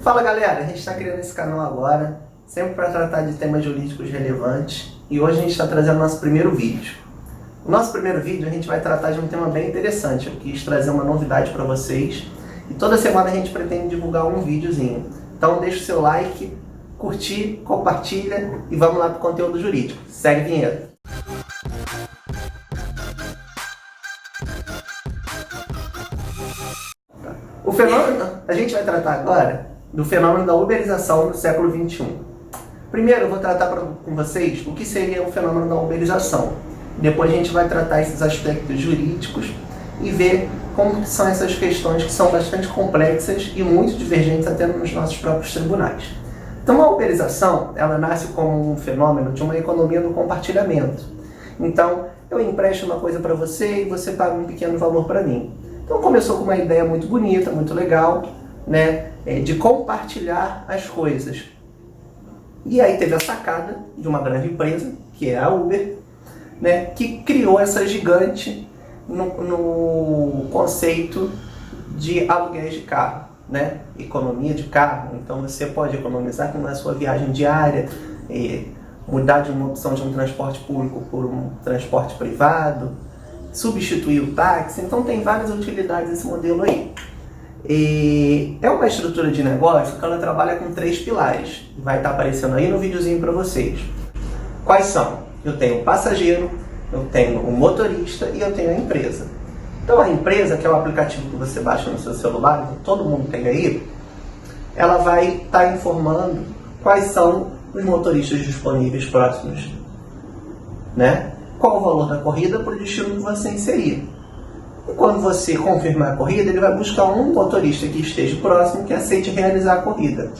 Fala galera, a gente está criando esse canal agora, sempre para tratar de temas jurídicos relevantes, e hoje a gente está trazendo nosso primeiro vídeo. No nosso primeiro vídeo a gente vai tratar de um tema bem interessante, eu quis trazer uma novidade para vocês, e toda semana a gente pretende divulgar um videozinho. Então deixa o seu like, curtir, compartilha e vamos lá para o conteúdo jurídico. Segue a vinheta. O fenômeno, a gente vai tratar agora do fenômeno da uberização no século XXI. Primeiro eu vou tratar com vocês o que seria o fenômeno da uberização. Depois a gente vai tratar esses aspectos jurídicos e ver como são essas questões que são bastante complexas e muito divergentes até nos nossos próprios tribunais. Então a uberização, ela nasce como um fenômeno de uma economia do compartilhamento. Então eu empresto uma coisa para você e você paga um pequeno valor para mim. Então começou com uma ideia muito bonita, muito legal, né, de compartilhar as coisas. E aí teve a sacada de uma grande empresa, que é a Uber, né, que criou essa gigante no conceito de aluguéis de carro, né, economia de carro. Então você pode economizar na sua viagem diária, mudar de uma opção de um transporte público por um transporte privado, substituir o táxi. Então tem várias utilidades esse modelo aí. E é uma estrutura de negócio que ela trabalha com 3 pilares. Vai estar aparecendo aí no videozinho para vocês. Quais são? Eu tenho o passageiro, eu tenho o motorista e eu tenho a empresa. Então a empresa, que é o aplicativo que você baixa no seu celular, que todo mundo tem aí, ela vai estar informando quais são os motoristas disponíveis próximos, né? Qual o valor da corrida para o destino que você inserir. E quando você confirmar a corrida, ele vai buscar um motorista que esteja próximo, que aceite realizar a corrida.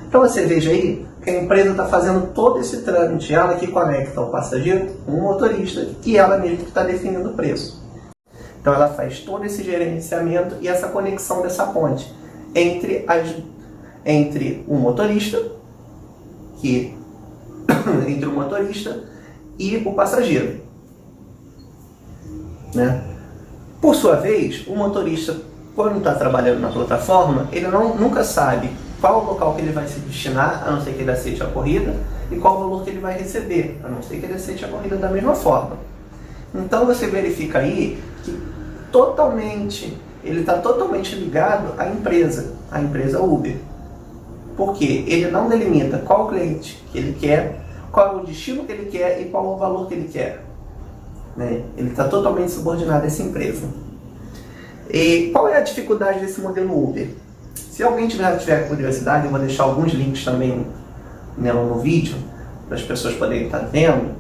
Então você veja aí que a empresa está fazendo todo esse trâmite, ela que conecta o passageiro com o motorista e ela mesma que está definindo o preço. Então ela faz todo esse gerenciamento e essa conexão dessa ponte entre o motorista, entre o motorista e o passageiro, né? Por sua vez, o motorista, quando está trabalhando na plataforma, ele nunca sabe qual o local que ele vai se destinar, a não ser que ele aceite a corrida, e qual o valor que ele vai receber, a não ser que ele aceite a corrida da mesma forma. Então você verifica aí que ele está totalmente ligado à empresa Uber. Porque ele não delimita qual o cliente que ele quer, qual é o destino que ele quer e qual o valor que ele quer, né? Ele está totalmente subordinado a essa empresa. E qual é a dificuldade desse modelo Uber? Se alguém tiver curiosidade, eu vou deixar alguns links também no vídeo, para as pessoas poderem estar vendo.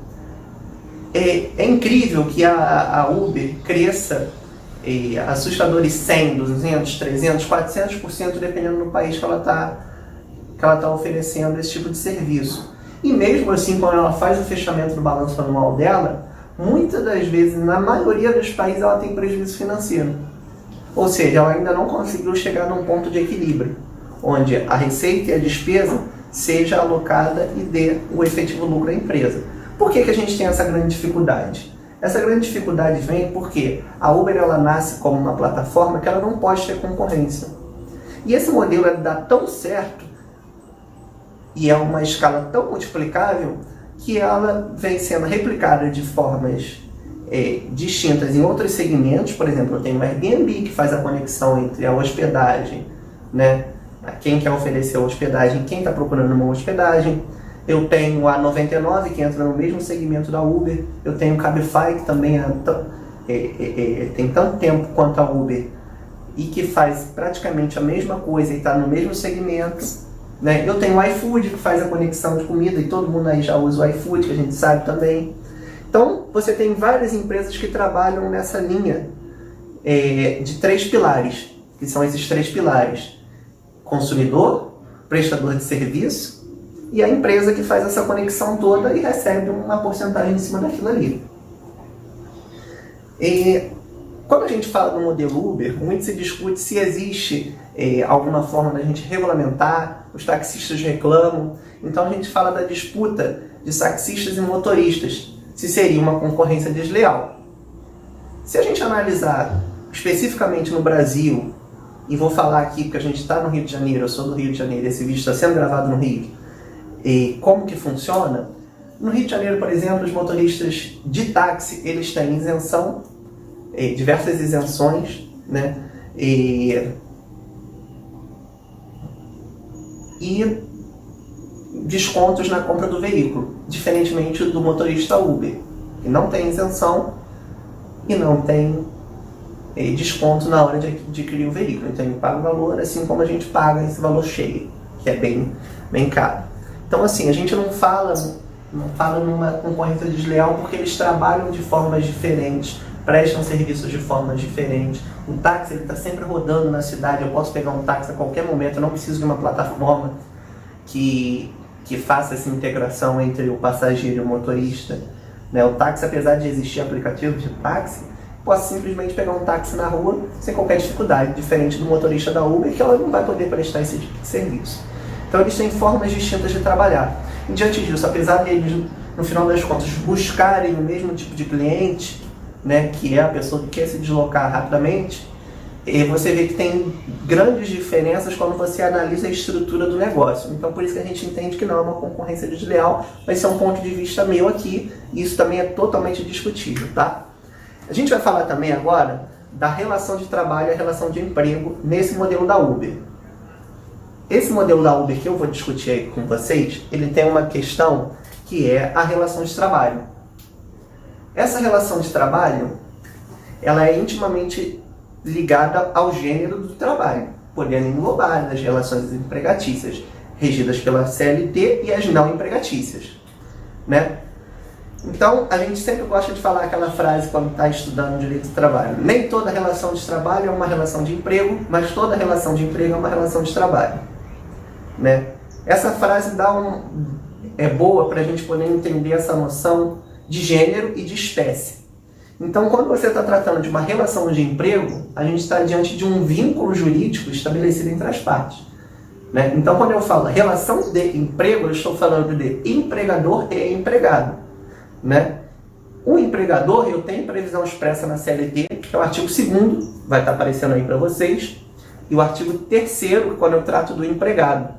É incrível que a Uber cresça assustadores 100, 200, 300, 400%, dependendo do país que ela está oferecendo esse tipo de serviço. E mesmo assim, quando ela faz o fechamento do balanço anual dela, muitas das vezes, na maioria dos países, ela tem prejuízo financeiro. Ou seja, ela ainda não conseguiu chegar num ponto de equilíbrio, onde a receita e a despesa seja alocada e dê o efetivo lucro à empresa. Por que a gente tem essa grande dificuldade? Essa grande dificuldade vem porque a Uber ela nasce como uma plataforma que ela não pode ter concorrência. E esse modelo dá tão certo e é uma escala tão multiplicável que ela vem sendo replicada de formas distintas em outros segmentos. Por exemplo, eu tenho o Airbnb, que faz a conexão entre a hospedagem, né, quem quer oferecer a hospedagem, quem está procurando uma hospedagem. Eu tenho a 99, que entra no mesmo segmento da Uber. Eu tenho o Cabify, que também tem tanto tempo quanto a Uber e que faz praticamente a mesma coisa e está no mesmo segmento, né? Eu tenho o iFood, que faz a conexão de comida, e todo mundo aí já usa o iFood, que a gente sabe também. Então, você tem várias empresas que trabalham nessa linha de 3 pilares, que são esses 3 pilares: consumidor, prestador de serviço e a empresa que faz essa conexão toda e recebe uma porcentagem em cima daquilo ali. Quando a gente fala do modelo Uber, muito se discute se existe alguma forma da gente regulamentar, os taxistas reclamam. Então a gente fala da disputa de taxistas e motoristas, se seria uma concorrência desleal. Se a gente analisar especificamente no Brasil e vou falar aqui porque a gente está no Rio de Janeiro, eu sou do Rio de Janeiro, esse vídeo está sendo gravado no Rio, e como que funciona. No Rio de Janeiro, por exemplo, os motoristas de táxi, eles têm isenção, diversas isenções, né? E descontos na compra do veículo, diferentemente do motorista Uber, que não tem isenção e não tem desconto na hora de adquirir o veículo. Então ele paga o valor assim como a gente paga esse valor cheio, que é bem caro. Então assim, a gente não fala numa concorrência desleal porque eles trabalham de formas diferentes, prestam serviços de formas diferentes. O táxi está sempre rodando na cidade, eu posso pegar um táxi a qualquer momento, eu não preciso de uma plataforma que faça essa integração entre o passageiro e o motorista. Né? O táxi, apesar de existir aplicativo de táxi, posso simplesmente pegar um táxi na rua sem qualquer dificuldade, diferente do motorista da Uber, que ela não vai poder prestar esse tipo de serviço. Então eles têm formas distintas de trabalhar. E diante disso, apesar deles, no final das contas, buscarem o mesmo tipo de cliente, né, que é a pessoa que quer se deslocar rapidamente, você vê que tem grandes diferenças quando você analisa a estrutura do negócio. Então por isso que a gente entende que não é uma concorrência desleal, mas é um ponto de vista meu aqui, e isso também é totalmente discutível, tá? A gente vai falar também agora da relação de trabalho e a relação de emprego nesse modelo da Uber. Esse modelo da Uber que eu vou discutir aí com vocês, ele tem uma questão que é a relação de trabalho. Essa relação de trabalho, ela é intimamente ligada ao gênero do trabalho, podendo englobar as relações empregatícias, regidas pela CLT, e as não empregatícias, né? Então, a gente sempre gosta de falar aquela frase quando está estudando direito do trabalho: nem toda relação de trabalho é uma relação de emprego, mas toda relação de emprego é uma relação de trabalho, né? Essa frase é boa para a gente poder entender essa noção de gênero e de espécie. Então, quando você está tratando de uma relação de emprego, a gente está diante de um vínculo jurídico estabelecido entre as partes, né? Então, quando eu falo relação de emprego, eu estou falando de empregador e empregado, né? O empregador, eu tenho previsão expressa na CLT, que é o artigo 2º, vai estar aparecendo aí para vocês, e o artigo 3º, quando eu trato do empregado,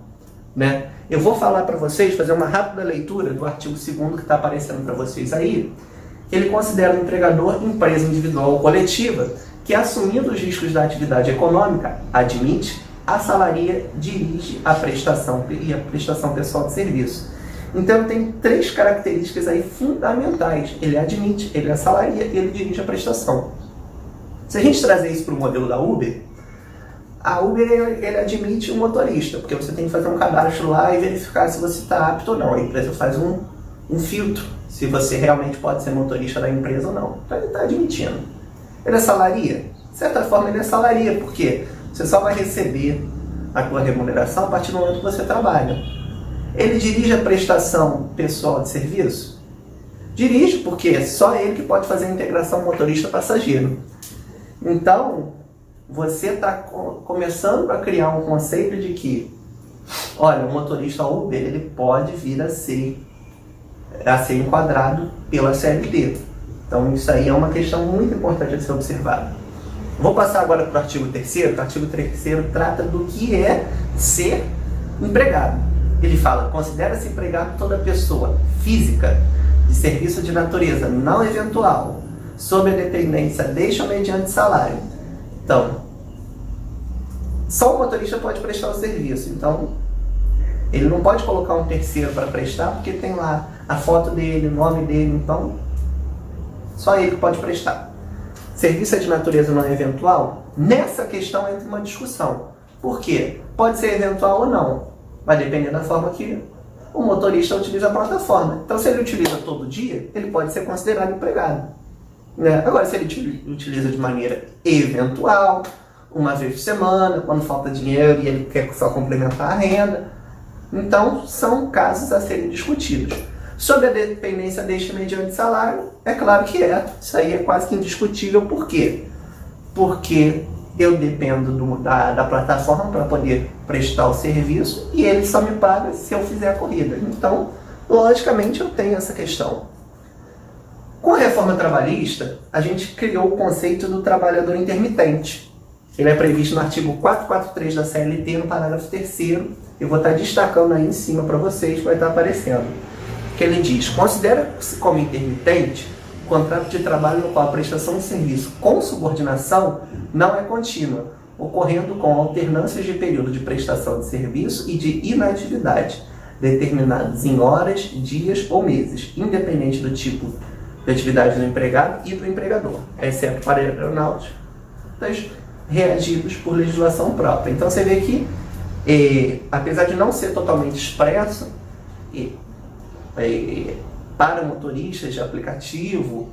né? Eu vou falar para vocês, fazer uma rápida leitura do artigo 2º que está aparecendo para vocês aí. Ele considera o empregador empresa individual ou coletiva que, assumindo os riscos da atividade econômica, admite, assalaria, dirige a prestação e a prestação pessoal de serviço. Então tem 3 características aí fundamentais: ele admite, ele assalaria e ele dirige a prestação. Se a gente trazer isso para o modelo da Uber, a Uber ele admite um motorista, porque você tem que fazer um cadastro lá e verificar se você está apto ou não. A empresa faz um filtro, se você realmente pode ser motorista da empresa ou não. Então ele está admitindo. Ele assalaria? De certa forma ele assalaria, porque você só vai receber a tua remuneração a partir do momento que você trabalha. Ele dirige a prestação pessoal de serviço? Dirige, porque é só ele que pode fazer a integração motorista-passageiro. Então, você está começando a criar um conceito de que, olha, o motorista Uber ele pode vir a ser enquadrado pela CLT. Então, isso aí é uma questão muito importante a ser observada. Vou passar agora para o artigo 3º. O artigo 3º trata do que é ser empregado. Ele fala: considera-se empregado toda pessoa física de serviço de natureza não eventual, sob a dependência deste ou mediante salário. Então, só o motorista pode prestar o serviço. Então, ele não pode colocar um terceiro para prestar, porque tem lá a foto dele, o nome dele. Então, só ele que pode prestar. Serviço é de natureza não eventual? Nessa questão entra uma discussão. Por quê? Pode ser eventual ou não. Vai depender da forma que o motorista utiliza a plataforma. Então, se ele utiliza todo dia, ele pode ser considerado empregado, né? Agora, se ele utiliza de maneira eventual, uma vez por semana, quando falta dinheiro e ele quer só complementar a renda, então são casos a serem discutidos. Sobre a dependência deste mediante salário, é claro que isso aí é quase que indiscutível. Por quê? Porque eu dependo da plataforma para poder prestar o serviço e ele só me paga se eu fizer a corrida. Então, logicamente, eu tenho essa questão. Com a reforma trabalhista, a gente criou o conceito do trabalhador intermitente. Ele é previsto no artigo 443 da CLT, no parágrafo 3º. Eu vou estar destacando aí em cima para vocês, vai estar aparecendo. Que ele diz: considera-se como intermitente o contrato de trabalho no qual a prestação de serviço com subordinação não é contínua, ocorrendo com alternâncias de período de prestação de serviço e de inatividade, determinados em horas, dias ou meses, independente do tipo de atividade do empregado e do empregador, exceto para aeronáuticos reagidos por legislação própria. Então você vê que, apesar de não ser totalmente expresso, para motoristas de aplicativo,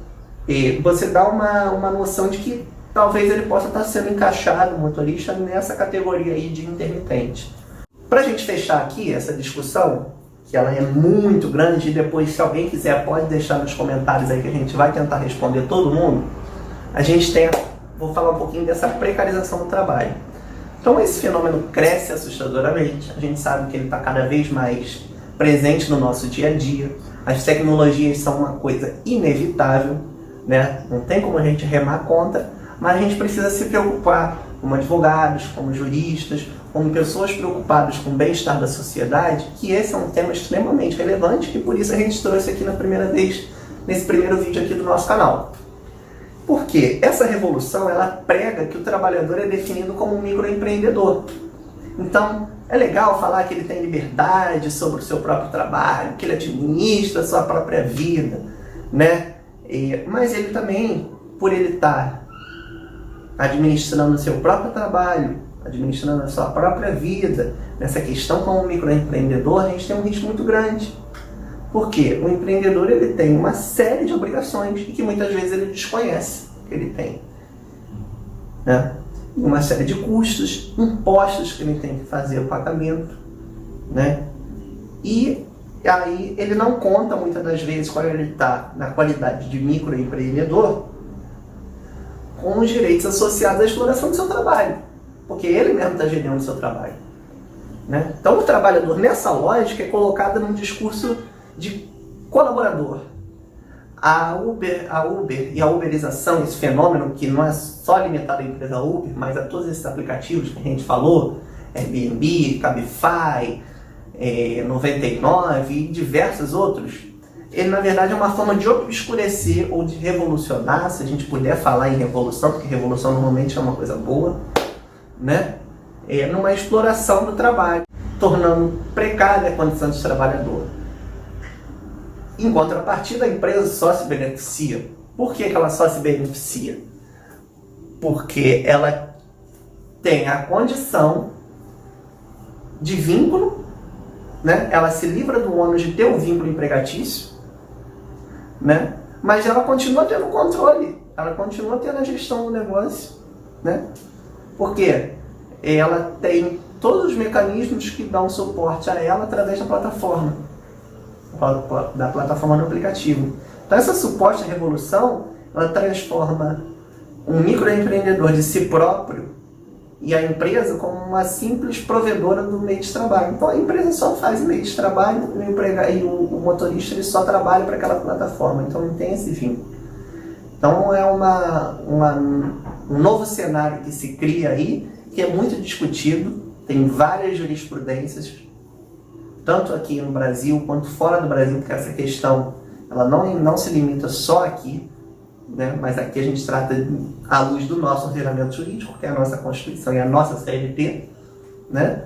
você dá uma noção de que talvez ele possa estar sendo encaixado, o motorista, nessa categoria aí de intermitente. Para a gente fechar aqui essa discussão, que ela é muito grande, e depois, se alguém quiser, pode deixar nos comentários aí que a gente vai tentar responder todo mundo, a gente vou falar um pouquinho dessa precarização do trabalho. Então esse fenômeno cresce assustadoramente, a gente sabe que ele está cada vez mais presente no nosso dia a dia, as tecnologias são uma coisa inevitável, né? Não tem como a gente remar contra, mas a gente precisa se preocupar como advogados, como juristas, como pessoas preocupadas com o bem-estar da sociedade, que esse é um tema extremamente relevante e por isso a gente trouxe aqui na primeira vez, nesse primeiro vídeo aqui do nosso canal. Porque essa revolução, ela prega que o trabalhador é definido como um microempreendedor. Então, é legal falar que ele tem liberdade sobre o seu próprio trabalho, que ele administra a sua própria vida, né? Mas ele também, por ele estar administrando o seu próprio trabalho, administrando a sua própria vida, nessa questão como microempreendedor, a gente tem um risco muito grande. Porque o empreendedor, ele tem uma série de obrigações e que muitas vezes ele desconhece que ele tem, né? Uma série de custos, impostos que ele tem que fazer o pagamento, né? E aí ele não conta muitas das vezes, quando ele está na qualidade de microempreendedor, com os direitos associados à exploração do seu trabalho, porque ele mesmo está gerando o seu trabalho, né? Então o trabalhador, nessa lógica, é colocado num discurso de colaborador. A Uber e a uberização, esse fenômeno que não é só limitado à empresa Uber, mas a todos esses aplicativos que a gente falou, Airbnb, Cabify, 99 e diversos outros, ele na verdade é uma forma de obscurecer ou de revolucionar, se a gente puder falar em revolução, porque revolução normalmente é uma coisa boa, né? Numa exploração do trabalho, tornando precária a condição de trabalhador. Em contrapartida, a empresa só se beneficia. Por que ela só se beneficia? Porque ela tem a condição de vínculo, né? Ela se livra do ônus de ter um vínculo empregatício, né? Mas ela continua tendo controle, ela continua tendo a gestão do negócio, né? Porque ela tem todos os mecanismos que dão suporte a ela através da plataforma do aplicativo. Então essa suposta revolução, ela transforma um microempreendedor de si próprio e a empresa como uma simples provedora do meio de trabalho. Então a empresa só faz meio de trabalho e o motorista ele só trabalha para aquela plataforma, então não tem esse vínculo. Então é um novo cenário que se cria aí, que é muito discutido, tem várias jurisprudências, tanto aqui no Brasil quanto fora do Brasil, porque essa questão ela não se limita só aqui, né? Mas aqui a gente trata à luz do nosso ordenamento jurídico, que é a nossa Constituição e a nossa CLT, né?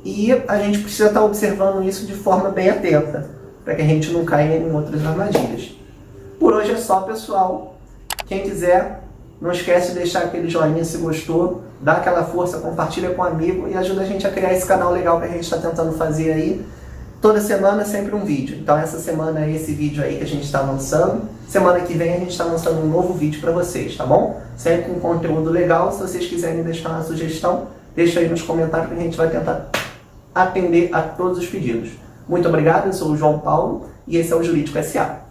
E a gente precisa estar observando isso de forma bem atenta, para que a gente não caia em outras armadilhas. Por hoje é só, pessoal. Quem quiser, não esquece de deixar aquele joinha se gostou, dá aquela força, compartilha com um amigo e ajuda a gente a criar esse canal legal que a gente está tentando fazer aí. Toda semana é sempre um vídeo. Então essa semana é esse vídeo aí que a gente está lançando. Semana que vem a gente está lançando um novo vídeo para vocês, tá bom? Sempre com conteúdo legal. Se vocês quiserem deixar uma sugestão, deixa aí nos comentários que a gente vai tentar atender a todos os pedidos. Muito obrigado, eu sou o João Paulo e esse é o Jurídico S.A.